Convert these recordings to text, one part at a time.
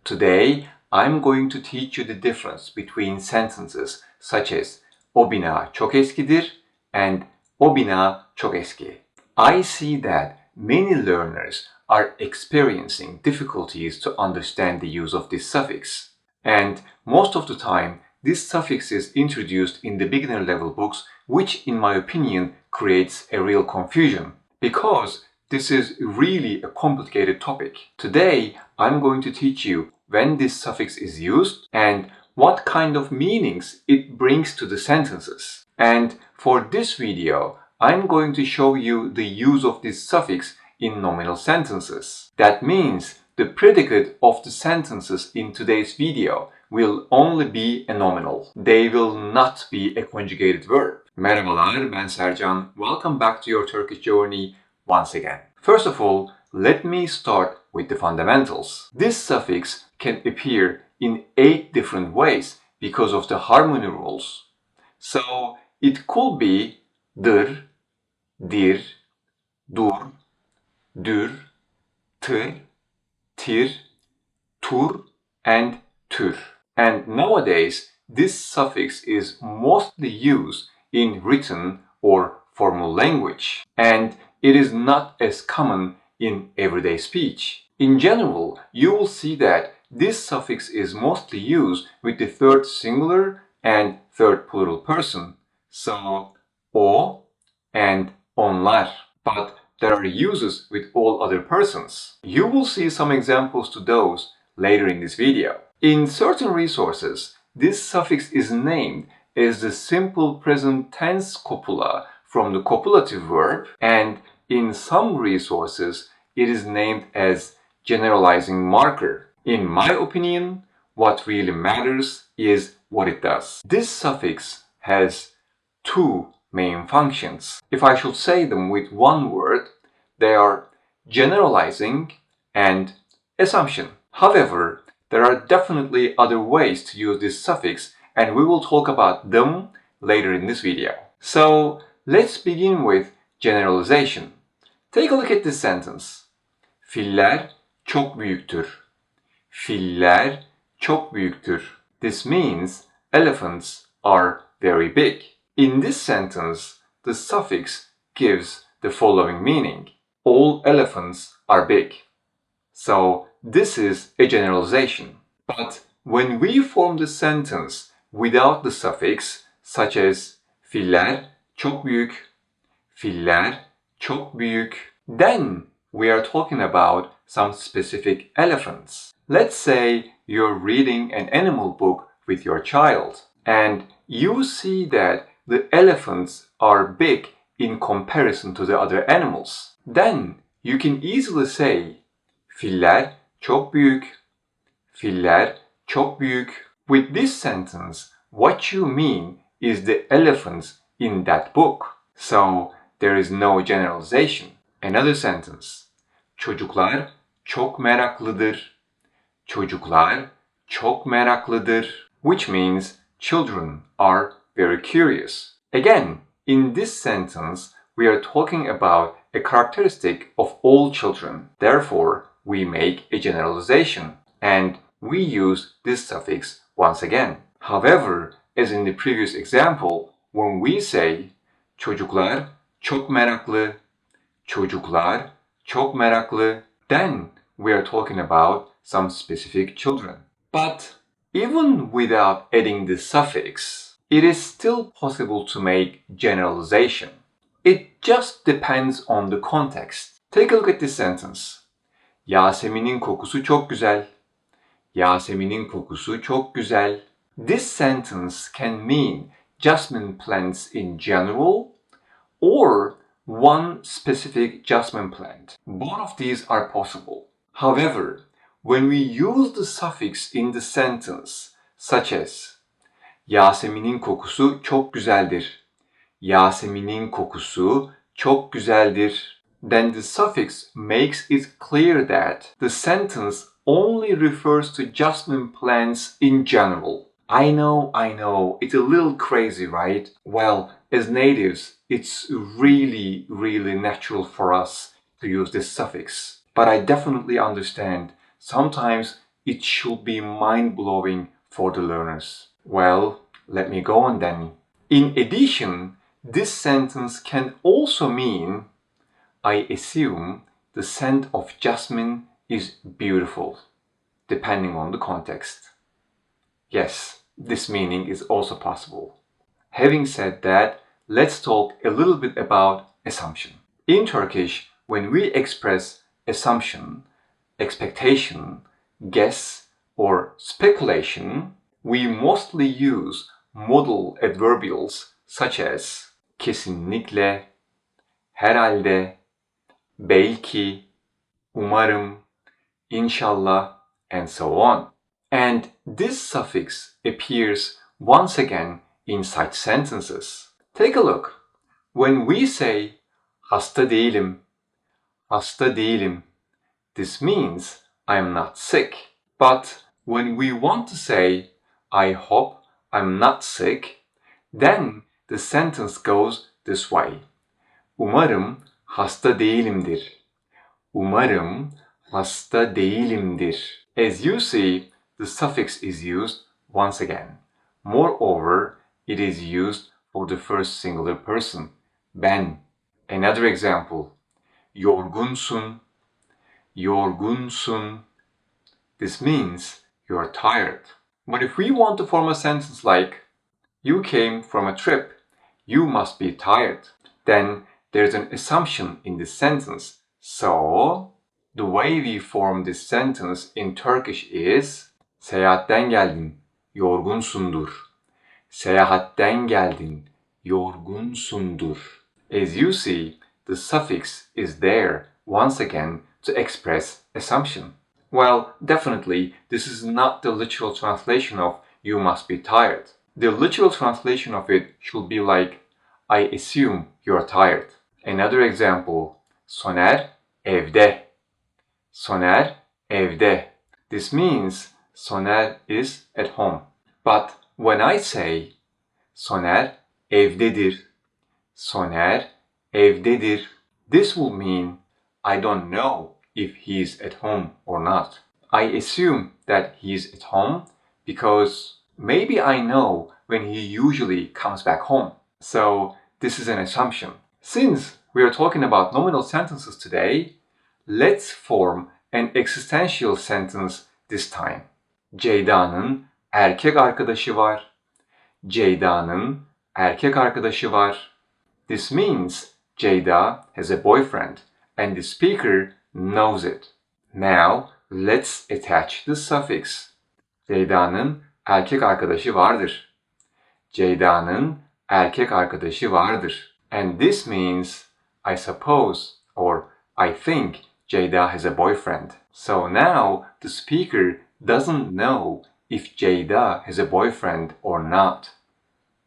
Today, I'm going to teach you the difference between sentences such as o bina çok eskidir and o bina çok eski. I see that many learners are experiencing difficulties to understand the use of this suffix. And most of the time, this suffix is introduced in the beginner level books, which in my opinion creates a real confusion because this is really a complicated topic. Today, I'm going to teach you when this suffix is used and what kind of meanings it brings to the sentences. And for this video, I'm going to show you the use of this suffix in nominal sentences. That means the predicate of the sentences in today's video will only be a nominal. They will not be a conjugated verb. Merhabalar, ben Sercan. Welcome back to your Turkish journey once again. First of all, let me start with the fundamentals. This suffix can appear in 8 different ways because of the harmony rules. So it could be dır, dir, dur, dür, tır, tir, tur, and tür. And nowadays, this suffix is mostly used in written or formal language, and it is not as common in everyday speech. In general, you will see that this suffix is mostly used with the third singular and third plural person, so o and onlar, but there are uses with all other persons. You will see some examples to those later in this video. In certain resources, this suffix is named as the simple present tense copula from the copulative verb, and in some resources, it is named as generalizing marker. In my opinion, what really matters is what it does. This suffix has 2 main functions. If I should say them with one word, they are generalizing and assumption. However, there are definitely other ways to use this suffix, and we will talk about them later in this video. So let's begin with generalization. Take a look at this sentence. Filler çok büyüktür. Filler çok büyüktür. This means elephants are very big. In this sentence, the suffix gives the following meaning. All elephants are big. So this is a generalization. But when we form the sentence without the suffix, such as filler çok büyük, filler çok büyük, then we are talking about some specific elephants. Let's say you're reading an animal book with your child, and you see that the elephants are big in comparison to the other animals. Then you can easily say filler çok büyük, filler çok büyük. With this sentence, what you mean is the elephants in that book. So there is no generalization. Another sentence. Çocuklar çok meraklıdır. Çocuklar çok meraklıdır. Which means children are very curious. Again, in this sentence, we are talking about a characteristic of all children. Therefore, we make a generalization and we use this suffix once again. However, as in the previous example, when we say çocuklar çok meraklı, çocuklar çok meraklı, then we are talking about some specific children. But even without adding the suffix, it is still possible to make generalization. It just depends on the context. Take a look at this sentence. Yasemin'in kokusu çok güzel. Yasemin'in kokusu çok güzel. This sentence can mean jasmine plants in general or one specific jasmine plant. Both of these are possible. However, when we use the suffix in the sentence, such as Yasemin'in kokusu çok güzeldir. Yasemin'in kokusu çok güzeldir. Then the suffix makes it clear that the sentence only refers to jasmine plants in general. I know, it's a little crazy, right? Well, as natives, it's really natural for us to use this suffix. But I definitely understand sometimes it should be mind-blowing for the learners. Well, let me go on then. In addition, this sentence can also mean, I assume the scent of jasmine is beautiful, depending on the context. Yes, this meaning is also possible. Having said that, let's talk a little bit about assumption. In Turkish, when we express assumption, expectation, guess, or speculation, we mostly use modal adverbials such as kesinlikle, herhalde, belki, umarım, inshallah, and so on. And this suffix appears once again in such sentences. Take a look. When we say hasta değilim, hasta değilim, this means I'm not sick. But when we want to say I hope I'm not sick, then the sentence goes this way. Umarım hasta değilimdir. Umarım hasta değilimdir. As you see, the suffix is used once again. Moreover, it is used for the first singular person, ben. Another example, yorgunsun, yorgunsun. This means you're tired. But if we want to form a sentence like, you came from a trip, you must be tired, then there's an assumption in this sentence. So, the way we form this sentence in Turkish is, seyahatten geldin, yorgunsundur. Seyahatten geldin, yorgunsundur. As you see, the suffix is there once again to express assumption. Well, definitely, this is not the literal translation of you must be tired. The literal translation of it should be like, I assume you're tired. Another example, Soner evde. Soner evde. This means Soner is at home. But when I say Soner evdedir, Soner evdedir, this will mean I don't know if he's at home or not. I assume that he's at home because maybe I know when he usually comes back home. So this is an assumption. Since we are talking about nominal sentences today, let's form an existential sentence this time. Ceyda'nın erkek arkadaşı var. Ceyda'nın erkek arkadaşı var. This means Ceyda has a boyfriend and the speaker knows it. Now let's attach the suffix. Ceyda'nın erkek arkadaşı vardır. Ceyda'nın erkek arkadaşı vardır. And this means I suppose or I think Ceyda has a boyfriend. So now the speaker doesn't know if Ceyda has a boyfriend or not.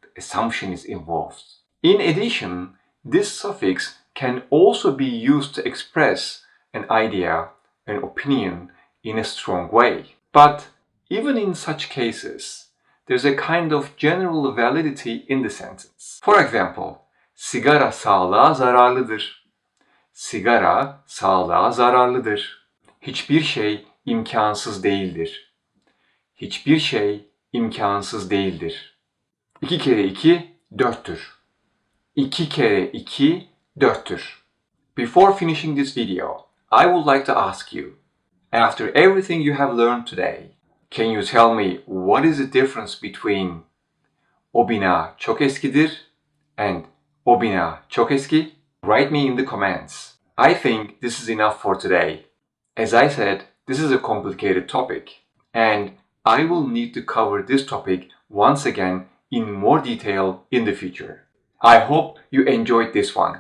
The assumption is involved. In addition, this suffix can also be used to express an idea, an opinion in a strong way. But even in such cases, there's a kind of general validity in the sentence. For example, sigara sağlığa zararlıdır. Sigara sağlığa zararlıdır. Hiçbir şey imkansız değildir. Hiçbir şey imkansız değildir. 2 kere 2 4'tür. 2 kere 2 4'tür. Before finishing this video, I would like to ask you, after everything you have learned today, can you tell me what is the difference between o bina çok eskidir and o bina çok eski? Write me in the comments. I think this is enough for today. As I said, this is a complicated topic, and I will need to cover this topic once again in more detail in the future. I hope you enjoyed this one.